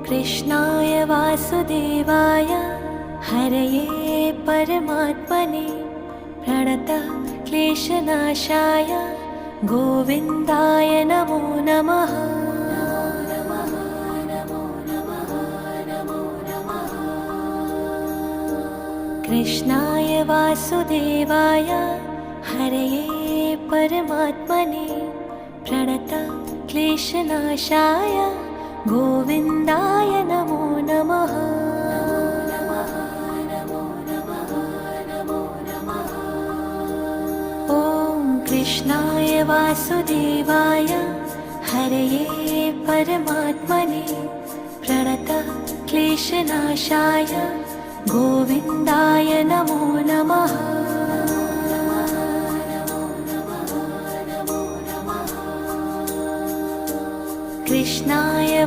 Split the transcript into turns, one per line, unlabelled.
कृष्णाय वासुदेवाय हरये परमात्मने प्रणतः क्लेशनाशाय गोविन्दाय नमो नमः। कृष्णाय वासुदेवाय हरये परमात्मने प्रणतः क्लेशनाशाय गोविन्दाय नमो नमः। ॐ कृष्णाय वासुदेवाय हरये परमात्मने प्रणतः क्लेशनाशाय गोविन्दाय नमो नमः। कृष्णाय